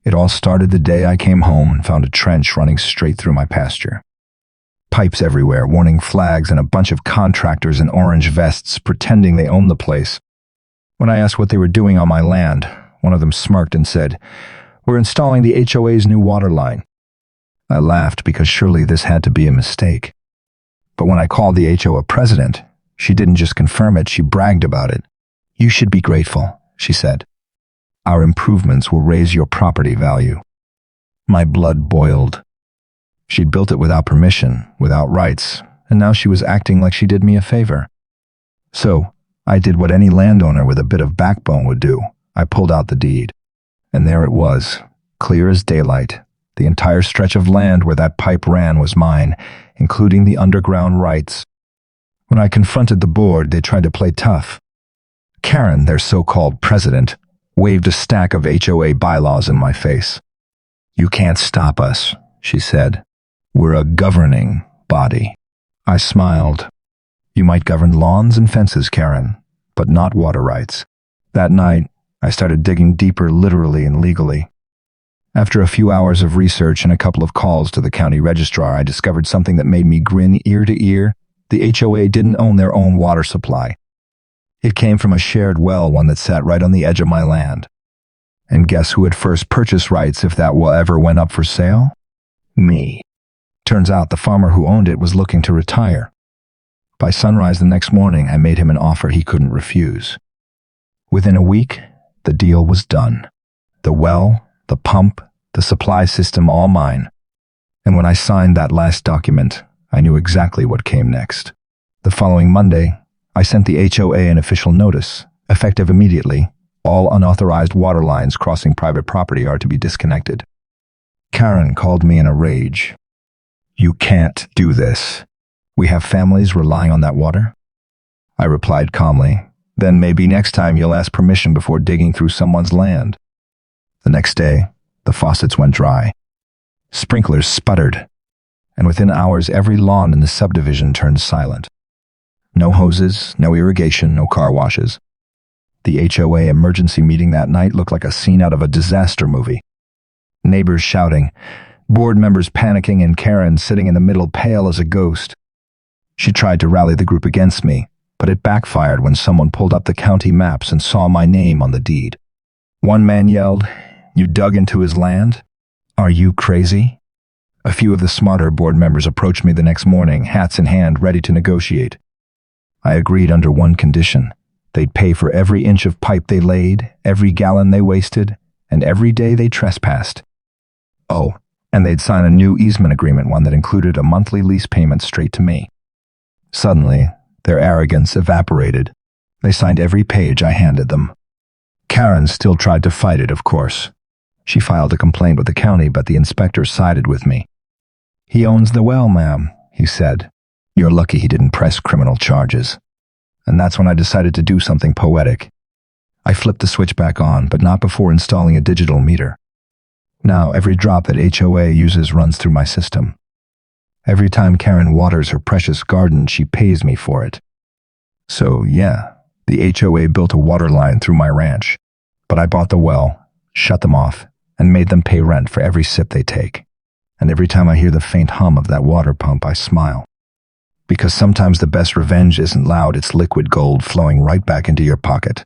It all started the day I came home and found a trench running straight through my pasture. Pipes everywhere, warning flags, and a bunch of contractors in orange vests pretending they owned the place. When I asked what they were doing on my land, one of them smirked and said, "We're installing the HOA's new water line." I laughed because surely this had to be a mistake. But when I called the HOA president, she didn't just confirm it, she bragged about it. "You should be grateful," she said. "Our improvements will raise your property value." My blood boiled. She'd built it without permission, without rights, and now she was acting like she did me a favor. So, I did what any landowner with a bit of backbone would do. I pulled out the deed. And there it was, clear as daylight. The entire stretch of land where that pipe ran was mine, including the underground rights. When I confronted the board, they tried to play tough. Karen, their so-called president, waved a stack of HOA bylaws in my face. "You can't stop us," she said. "We're a governing body." I smiled. "You might govern lawns and fences, Karen, but not water rights." That night, I started digging deeper literally and legally. After a few hours of research and a couple of calls to the county registrar, I discovered something that made me grin ear to ear. The HOA didn't own their own water supply. It came from a shared well, one that sat right on the edge of my land. And guess who had first purchased rights if that well ever went up for sale? Me. Turns out the farmer who owned it was looking to retire. By sunrise the next morning, I made him an offer he couldn't refuse. Within a week, the deal was done. The well, the pump, the supply system, all mine. And when I signed that last document, I knew exactly what came next. The following Monday, I sent the HOA an official notice, effective immediately. All unauthorized water lines crossing private property are to be disconnected. Karen called me in a rage. "You can't do this. We have families relying on that water." I replied calmly, "Then maybe next time you'll ask permission before digging through someone's land." The next day, the faucets went dry. Sprinklers sputtered, and within hours every lawn in the subdivision turned silent. No hoses, no irrigation, no car washes. The HOA emergency meeting that night looked like a scene out of a disaster movie. Neighbors shouting, board members panicking, and Karen sitting in the middle pale as a ghost. She tried to rally the group against me, but it backfired when someone pulled up the county maps and saw my name on the deed. One man yelled, "You dug into his land? Are you crazy?" A few of the smarter board members approached me the next morning, hats in hand, ready to negotiate. I agreed under one condition. They'd pay for every inch of pipe they laid, every gallon they wasted, and every day they trespassed. Oh, and they'd sign a new easement agreement, one that included a monthly lease payment straight to me. Suddenly, their arrogance evaporated. They signed every page I handed them. Karen still tried to fight it, of course. She filed a complaint with the county, but the inspector sided with me. "He owns the well, ma'am," he said. "You're lucky he didn't press criminal charges." And that's when I decided to do something poetic. I flipped the switch back on, but not before installing a digital meter. Now, every drop that HOA uses runs through my system. Every time Karen waters her precious garden, she pays me for it. So, yeah, the HOA built a water line through my ranch, but I bought the well, shut them off, and made them pay rent for every sip they take. And every time I hear the faint hum of that water pump, I smile. Because sometimes the best revenge isn't loud, it's liquid gold flowing right back into your pocket.